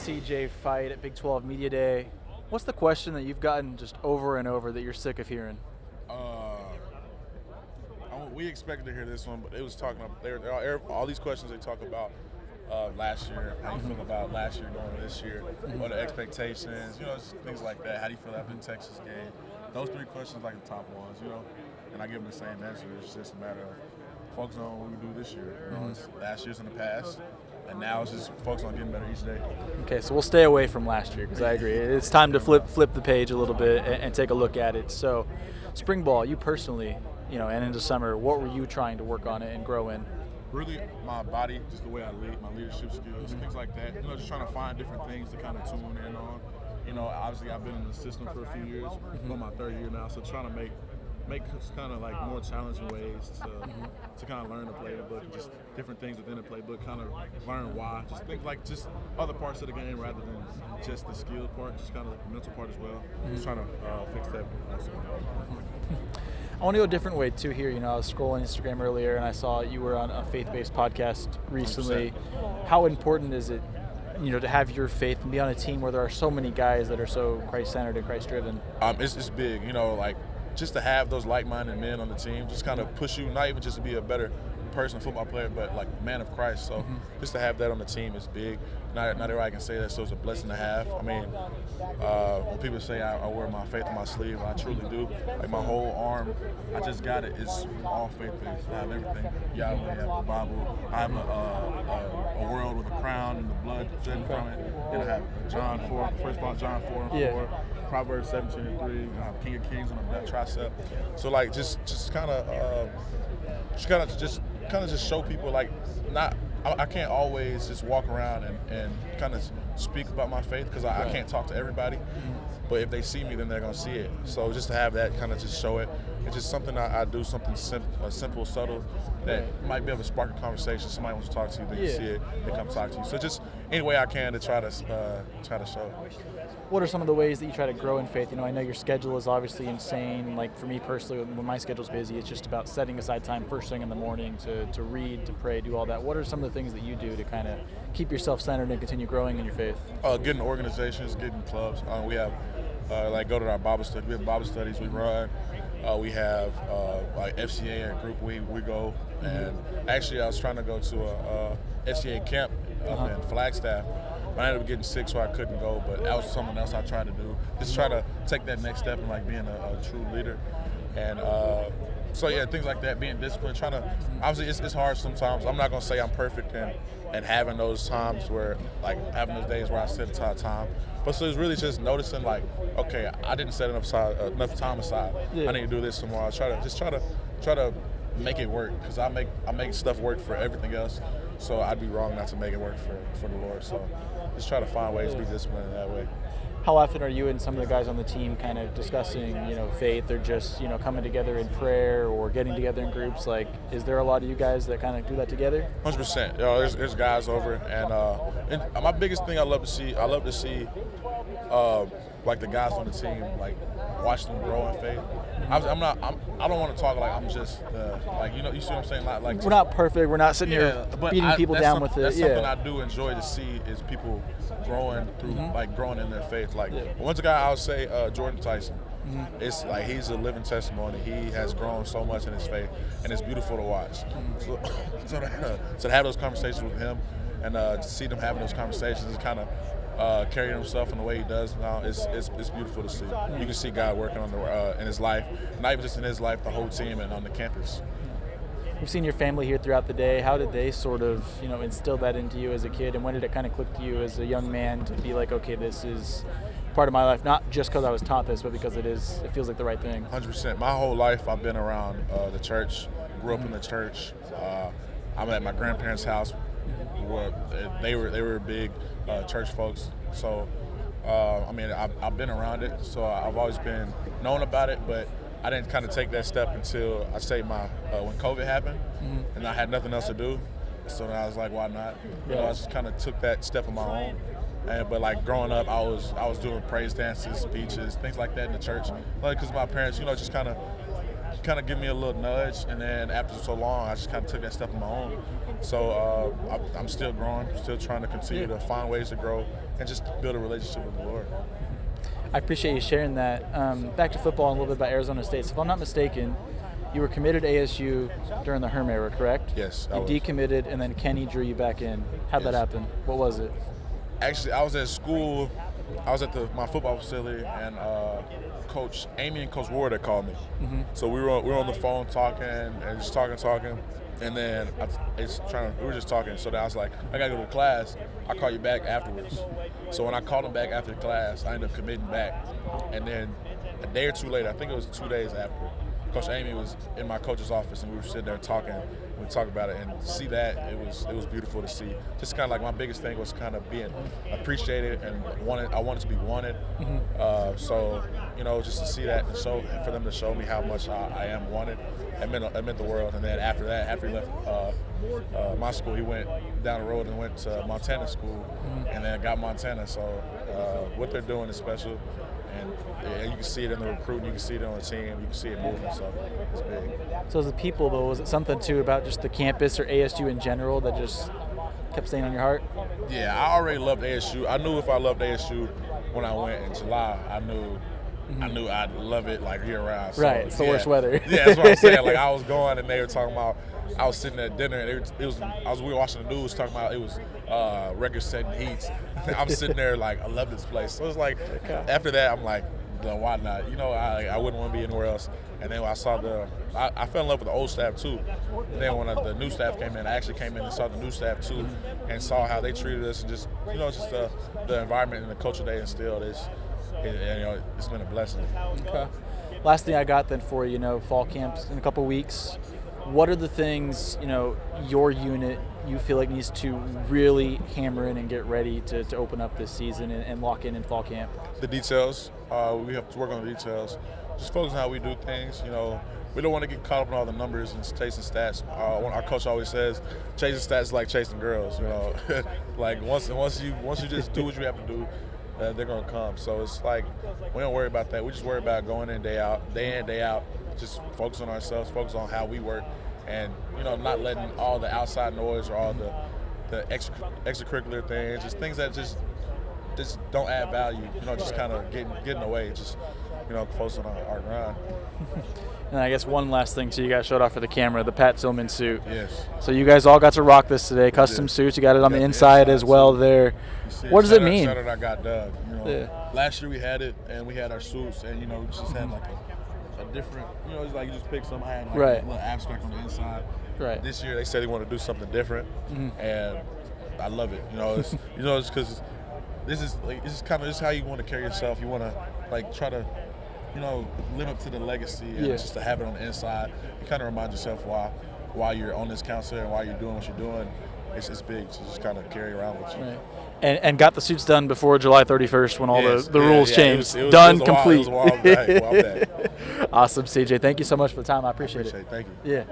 CJ Fite at Big 12 Media Day. What's the question that you've gotten just over and over that you're sick of hearing? We expected to hear this one, but it was talking about all these questions they talk about last year. How you feel about last year going to this year? What are the expectations? Just things like that. How do you feel after the Texas game? Those three questions like the top ones, and I give them the same answer. It's just a matter of focusing on what we do this year. It's last year's in the past, and now it's just focusing on getting better each day. Okay, so we'll stay away from last year because I agree. It's time to flip the page a little bit and take a look at it. So, spring ball, you personally, and into summer, what were you trying to work on it and grow in? Really, my body, just the way I lead, my leadership skills, things like that. Just trying to find different things to kind of tune in on. Obviously I've been in the system for a few years. I'm on my third year now, so trying to make kind of like more challenging ways to kind of learn the playbook, just different things within the playbook, kind of learn why, just think like just other parts of the game rather than just the skill part, just kind of like the mental part as well. Just trying to fix that also. I want to go a different way too here. I was scrolling Instagram earlier and I saw you were on a faith-based podcast recently. 100%. How important is it, to have your faith and be on a team where there are so many guys that are so Christ-centered and Christ-driven? It's big, like just to have those like-minded men on the team, just kind of push you, not even just to be a better person, football player, but like man of Christ. So just to have that on the team is big. Not everybody can say that, so it's a blessing to have. I mean, when people say I wear my faith on my sleeve, I truly do. Like my whole arm, I just got it. It's all faith-based. I have everything. Yahweh, I have the Bible. I have a world with a crown and the blood dripping from it. And I have John 4, first of all, John 4 and 4. Proverbs 17 and 3. I have King of Kings on the tricep. So like just kind of just show people like I can't always just walk around and kind of speak about my faith because I can't talk to everybody. But if they see me, then they're going to see it. So just to have that kind of just show it. It's just something I do, something simple, subtle, that might be able to spark a conversation. Somebody wants to talk to you, then you see it, they come talk to you. So just any way I can to try to show. What are some of the ways that you try to grow in faith? I know your schedule is obviously insane. Like for me personally, when my schedule's busy, it's just about setting aside time first thing in the morning to read, to pray, do all that. What are some of the things that you do to kind of keep yourself centered and continue growing in your faith? Getting organizations, getting clubs. We have go to our Bible study. We have Bible studies we run. We have like FCA, a group we go. And actually, I was trying to go to a FCA camp up in Flagstaff. I ended up getting sick, so I couldn't go. But that was something else I tried to do. Just try to take that next step in like being a true leader. And so yeah, things like that, being disciplined, trying to. Obviously, it's hard sometimes. I'm not gonna say I'm perfect and having those times where like having those days where I set aside time. But so it's really just noticing like, okay, I didn't set enough time aside. I need to do this tomorrow. Try to make it work because I make stuff work for everything else. So I'd be wrong not to make it work for the Lord. So just try to find ways to be disciplined in that way. How often are you and some of the guys on the team kind of discussing, faith, or just, coming together in prayer or getting together in groups? Like, is there a lot of you guys that kind of do that together? 100%. There's guys over, and my biggest thing I love to see, like the guys on the team, like watch them grow in faith. I don't want to talk like I'm just you see what I'm saying? Like we're not perfect. We're not sitting here beating people down with it. That's something I do enjoy to see is people growing through growing in their faith. Like one's a guy I would say Jordan Tyson. It's like he's a living testimony. He has grown so much in his faith, and it's beautiful to watch. So to have those conversations with him and to see them having those conversations and kind of carrying himself in the way he does now, it's beautiful to see. You can see God working on in his life, not even just in his life, the whole team and on the campus. We've seen your family here throughout the day. How did they sort of, instill that into you as a kid, and when did it kind of click to you as a young man to be like, okay, this is part of my life, not just because I was taught this, but because it feels like the right thing? 100%. My whole life I've been around the church, grew up in the church. I'm at my grandparents' house. They were big church folks. So, I've been around it. So I've always been known about it, but I didn't kind of take that step until I say when COVID happened, and I had nothing else to do. So then I was like, why not? I just kind of took that step on my own. But like growing up, I was doing praise dances, speeches, things like that in the church. Like, because my parents, just kind of kind of give me a little nudge, and then after so long, I just kind of took that step on my own. So I'm still growing, still trying to continue to find ways to grow and just build a relationship with the Lord. I appreciate you sharing that. Back to football and a little bit about Arizona State. So if I'm not mistaken, you were committed to ASU during the Herm era, correct? Yes, I You was. decommitted, and then Kenny drew you back in. How'd that happen? What was it? Actually, I was at school. I was at my football facility, and Coach Amy and Coach Ward had called me. Mm-hmm. So we were on the phone talking and just talking, and then we were just talking. So then I was like, I gotta go to class. I'll call you back afterwards. So when I called him back after the class, I ended up committing back. And then a day or two later, I think it was 2 days after, Coach Amy was in my coach's office, and we were sitting there talking. We talked about it, and to see that, it was beautiful to see. Just kind of like my biggest thing was kind of being appreciated and I wanted to be wanted. Mm-hmm. So just to see that and for them to show me how much I am wanted, it meant the world. And then after that, after he left my school, he went down the road and went to Montana school, and then got Montana. So what they're doing is special. And you can see it in the recruiting, you can see it on the team, you can see it moving, so it's big. So as the people, though, was it something, too, about just the campus or ASU in general that just kept staying on your heart? Yeah, I already loved ASU. I knew if I loved ASU when I went in July, I knew I'd love it like year round. So, right, it's the worst weather. Yeah, that's what I'm saying. Like I was going and they were talking about, I was sitting at dinner and we were watching the news talking about it was record-setting heats. I'm sitting there like, I love this place. So it's like, after that, I'm like, no, why not? I wouldn't want to be anywhere else. And then when I saw I fell in love with the old staff too. And then when the new staff came in, I actually came in and saw the new staff too, and saw how they treated us and just, just the environment and the culture they instilled it's been a blessing. Okay. Last thing I got then for you, fall camps in a couple weeks. What are the things, your unit you feel like needs to really hammer in and get ready to open up this season and lock in fall camp? The details. We have to work on the details. Just focus on how we do things. We don't want to get caught up in all the numbers and chasing stats. Our coach always says, chasing stats is like chasing girls. Like once you just do what you have to do, they're gonna come. So it's like we don't worry about that. We just worry about going in, day in, day out. Just focus on ourselves, focus on how we work, and not letting all the outside noise or all the extracurricular things, just things that just don't add value. Just kind of getting away. Just focus on our grind. And I guess one last thing, so you guys showed off for the camera, the Pat Tillman suit. Yes. So you guys all got to rock this today, custom suits. You got it on the inside as well there. What does it mean? Shout out, I got Doug. Yeah. Last year we had it, and we had our suits, and we just had like a different, it's like you just pick some, I had like a little abstract on the inside. Right. This year they said they want to do something different, and I love it. It's it's because this is how you want to carry yourself. You want to try to live up to the legacy and just to have it on the inside. You kind of remind yourself why you're on this council and why you're doing what you're doing. It's big to just kind of carry around with you. Right. And got the suits done before July 31st when all the rules changed. It was done, it complete. was a while back. Awesome, CJ. Thank you so much for the time. I appreciate it. Thank you. Yeah.